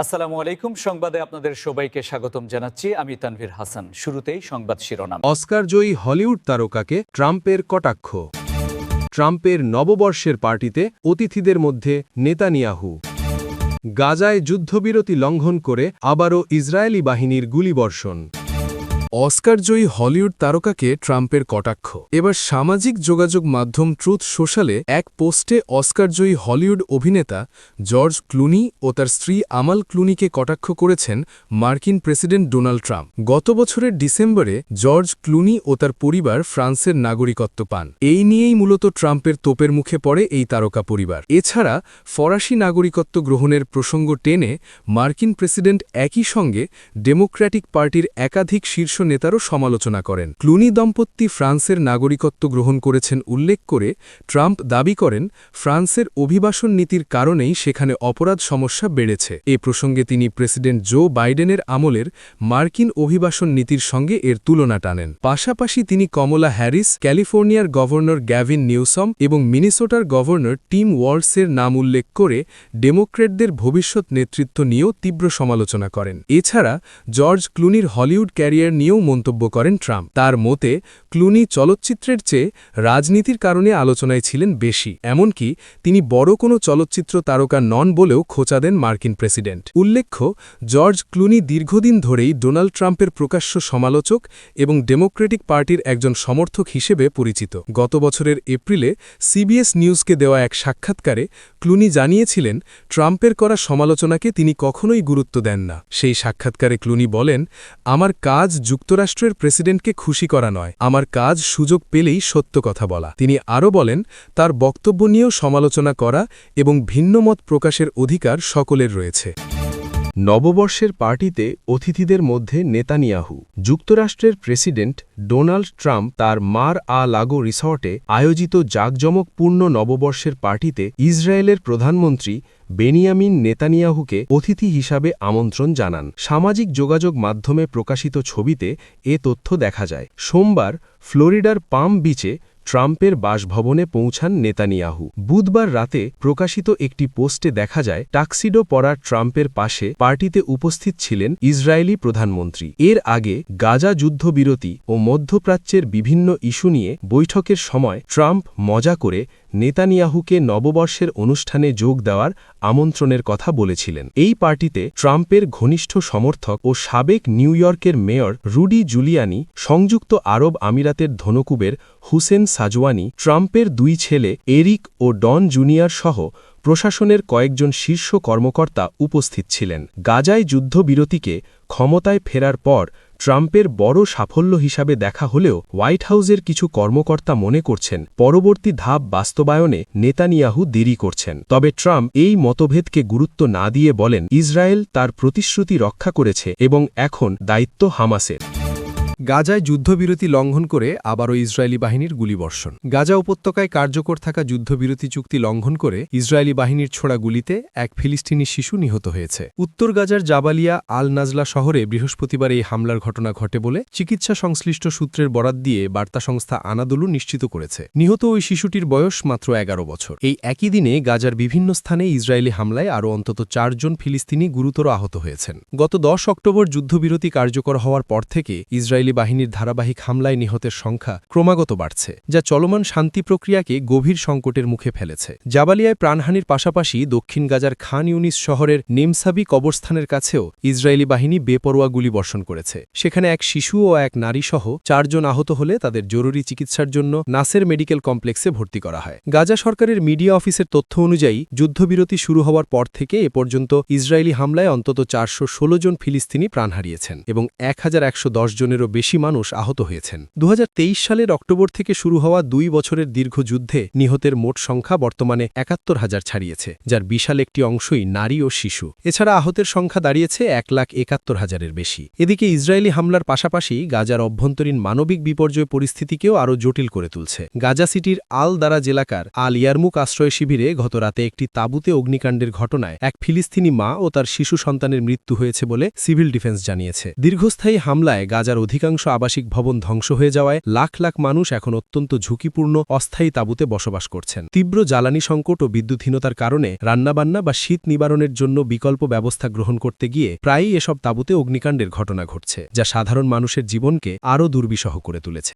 আসসালামু আলাইকুম। সংবাদে আপনাদের সবাইকে স্বাগতম জানাচ্ছি। আমি তানভীর হাসান। শুরুতেই সংবাদ শিরোনাম। অস্কারজয়ী হলিউড তারকাকে ট্রাম্পের কটাক্ষ। ট্রাম্পের নববর্ষের পার্টিতে অতিথিদের মধ্যে নেতানিয়াহু। গাজায় যুদ্ধবিরতি লঙ্ঘন করে আবারও ইসরায়েলি বাহিনীর গুলিবর্ষণ। অস্কারজয়ী হলিউড তারকাকে ট্রাম্পের কটাক্ষ। এবার সামাজিক যোগাযোগ মাধ্যম ট্রুথ সোশ্যালে এক পোস্টে অস্কারজয়ী হলিউড অভিনেতা জর্জ ক্লুনি ও তার স্ত্রী আমাল ক্লুনিকে কটাক্ষ করেছেন মার্কিন প্রেসিডেন্ট ডোনাল্ড ট্রাম্প। গত বছরের ডিসেম্বরে জর্জ ক্লুনি ও তার পরিবার ফ্রান্সের নাগরিকত্ব পান। এই নিয়েই মূলত ট্রাম্পের তোপের মুখে পড়ে এই তারকা পরিবার। এছাড়া ফরাসি নাগরিকত্ব গ্রহণের প্রসঙ্গ টেনে মার্কিন প্রেসিডেন্ট একই সঙ্গে ডেমোক্র্যাটিক পার্টির একাধিক শীর্ষ নেতারও সমালোচনা করেন। ক্লুনি দম্পতি ফ্রান্সের নাগরিকত্ব গ্রহণ করেছেন উল্লেখ করে ট্রাম্প দাবি করেন, ফ্রান্সের অভিবাসন নীতির কারণেই সেখানে অপরাধ সমস্যা বেড়েছে। এ প্রসঙ্গে তিনি প্রেসিডেন্ট জো বাইডেনের আমলের মার্কিন অভিবাসন নীতির সঙ্গে এর তুলনা টানেন। পাশাপাশি তিনি কমলা হ্যারিস, ক্যালিফোর্নিয়ার গভর্নর গ্যাভিন নিউসম এবং মিনেসোটার গভর্নর টিম ওয়ালসের নাম উল্লেখ করে ডেমোক্র্যাটদের ভবিষ্যৎ নেতৃত্ব নিয়েও তীব্র সমালোচনা করেন। এছাড়া জর্জ ক্লুনির হলিউড ক্যারিয়ার নিয়েও মন্তব্য করেন ট্রাম্প। তার মতে ক্লুনি চলচ্চিত্রের চেয়ে রাজনীতির কারণে আলোচনায় ছিলেন বেশি। এমনকি তিনি বড় কোনো চলচ্চিত্র তারকা নন বলেও খোঁচা দেন মার্কিন প্রেসিডেন্ট। উল্লেখ্য, জর্জ ক্লুনি দীর্ঘদিন ধরেই ডোনাল্ড ট্রাম্পের প্রকাশ্য সমালোচক এবং ডেমোক্রেটিক পার্টির একজন সমর্থক হিসেবে পরিচিত। গত বছরের এপ্রিলে সিবিএস নিউজকে দেওয়া এক সাক্ষাৎকারে ক্লুনি জানিয়েছিলেন, ট্রাম্পের করা সমালোচনাকে তিনি কখনোই গুরুত্ব দেন না। সেই সাক্ষাৎকারে ক্লুনি বলেন, আমার কাজ যুক্তরাষ্ট্রের প্রেসিডেন্টকে খুশি করা নয়, আমার কাজ সুযোগ পেলেই সত্য কথা বলা। তিনি আরও বলেন, তার বক্তব্য নিয়েও সমালোচনা করা এবং ভিন্নমত প্রকাশের অধিকার সকলের রয়েছে। নববর্ষের পার্টিতে অতিথিদের মধ্যে নেতানিয়াহু। যুক্তরাষ্ট্রের প্রেসিডেন্ট ডোনাল্ড ট্রাম্প তার মার আ লাগো রিসর্টে আয়োজিত জাঁকজমকপূর্ণ নববর্ষের পার্টিতে ইসরায়েলের প্রধানমন্ত্রী বেনিয়ামিন নেতানিয়াহুকে অতিথি হিসাবে আমন্ত্রণ জানান। সামাজিক যোগাযোগ মাধ্যমে প্রকাশিত ছবিতে এ তথ্য দেখা যায়। সোমবার ফ্লোরিডার পাম বিচে ট্রাম্পের বাসভবনে পৌঁছান নেতানিয়াহু। বুধবার রাতে প্রকাশিত একটি পোস্টে দেখা যায়, টাক্সিডো পরা ট্রাম্পের পাশে পার্টিতে উপস্থিত ছিলেন ইসরায়েলি প্রধানমন্ত্রী। এর আগে গাজা যুদ্ধবিরতি ও মধ্যপ্রাচ্যের বিভিন্ন ইস্যু নিয়ে বৈঠকের সময় ট্রাম্প মজা করে নেতানিয়াহুকে নববর্ষের অনুষ্ঠানে যোগ দেওয়ার আমন্ত্রণের কথা বলেছিলেন। এই পার্টিতে ট্রাম্পের ঘনিষ্ঠ সমর্থক ও সাবেক নিউ ইয়র্কের মেয়র রুডি জুলিয়ানি, সংযুক্ত আরব আমিরাতের ধনকুবের হুসেন সাজওয়ানি, ট্রাম্পের দুই ছেলে এরিক ও ডন জুনিয়র সহ প্রশাসনের কয়েকজন শীর্ষ কর্মকর্তা উপস্থিত ছিলেন। গাজায় যুদ্ধবিরতিকে ক্ষমতায় ফেরার পর ট্রাম্পের বড় সাফল্য হিসাবে দেখা হলেও হোয়াইট হাউসের কিছু কর্মকর্তা মনে করছেন, পরবর্তী ধাপ বাস্তবায়নে নেতানিয়াহু দেরি করছেন। তবে ট্রাম্প এই মতভেদকে গুরুত্ব না দিয়ে বলেন, ইসরায়েল তার প্রতিশ্রুতি রক্ষা করেছে এবং এখন দায়িত্ব হামাসের। গাজায় যুদ্ধবিরতি লঙ্ঘন করে আবারও ইসরায়েলি বাহিনীর গুলিবর্ষণ। গাজা উপত্যকায় কার্যকর থাকা যুদ্ধবিরতি চুক্তি লঙ্ঘন করে ইসরায়েলি বাহিনীর ছোড়া গুলিতে এক ফিলিস্তিনি শিশু নিহত হয়েছে। উত্তর গাজার জাবালিয়া আল নাজলা শহরে বৃহস্পতিবার এই হামলার ঘটনা ঘটে বলে চিকিৎসা সংশ্লিষ্ট সূত্রের বরাত দিয়ে বার্তা সংস্থা আনাদোলু নিশ্চিত করেছে। নিহত ওই শিশুটির বয়স মাত্র 11 বছর। এই একই দিনে গাজার বিভিন্ন স্থানে ইসরায়েলি হামলায় আরও অন্তত 4 জন ফিলিস্তিনি গুরুতর আহত হয়েছেন। গত 10 অক্টোবর যুদ্ধবিরতি কার্যকর হওয়ার পর থেকে ইসরায়েলি বাহিনীর ধারাবাহিক হামলায় নিহতের সংখ্যা ক্রমাগত বাড়ছে, যা চলমান শান্তি প্রক্রিয়াকে গভীর সংকটের মুখে ফেলেছে। জাবালিয়ায় প্রাণহানির পাশাপাশি দক্ষিণ গাজার খান ইউনিস শহরের নেমসাবি কবরস্থানের কাছেও ইসরায়েলি বাহিনী বেপরোয়া গুলিবর্ষণ করেছে। সেখানে এক শিশু ও এক নারী সহ 4 জন আহত হলে তাদের জরুরি চিকিৎসার জন্য নাসের মেডিকেল কমপ্লেক্সে ভর্তি করা হয়। গাজা সরকারের মিডিয়া অফিসের তথ্য অনুযায়ী যুদ্ধবিরতি শুরু হওয়ার পর থেকে এ পর্যন্ত ইসরায়েলি হামলায় অন্তত 416 জন ফিলিস্তিনি প্রাণ হারিয়েছেন এবং 1110 জনেরও বেশি মানুষ আহত হয়েছেন। 2023 সালের অক্টোবর থেকে শুরু হওয়া 2 বছরের দীর্ঘ যুদ্ধে নিহতের মোট সংখ্যা বর্তমানে 71,000 ছাড়িয়েছে, যার বিশাল একটি অংশই নারী ও শিশু। এছাড়া আহতের সংখ্যা দাঁড়িয়েছে 1,71,000-এর বেশি। এদিকে ইসরায়েলি হামলার পাশাপাশি গাজার অভ্যন্তরীণ মানবিক বিপর্যয় পরিস্থিতিকেও আরও জটিল করে তুলছে। গাজা সিটির আল দারাজ এলাকার আল ইয়ারমুক আশ্রয় শিবিরে গত রাতে একটি তাঁবুতে অগ্নিকাণ্ডের ঘটনায় এক ফিলিস্তিনি মা ও তার শিশু সন্তানের মৃত্যু হয়েছে বলে সিভিল ডিফেন্স জানিয়েছে। দীর্ঘস্থায়ী হামলায় গাজার অধিকাংশ অধিকাংশ আবাসিক ভবন ধ্বংস হয়ে যাওয়ায় লাখ লাখ মানুষ এখন অত্যন্ত ঝুঁকিপূর্ণ অস্থায়ী তাঁবুতে বসবাস করছেন। তীব্র জ্বালানি সংকট ও বিদ্যুৎহীনতার কারণে রান্নাবান্না বা শীত নিবারণের জন্য বিকল্প ব্যবস্থা গ্রহণ করতে গিয়ে প্রায়ই এসব তাঁবুতে অগ্নিকাণ্ডের ঘটনা ঘটছে, যা সাধারণ মানুষের জীবনকে আরও দুর্বিষহ করে তুলেছে।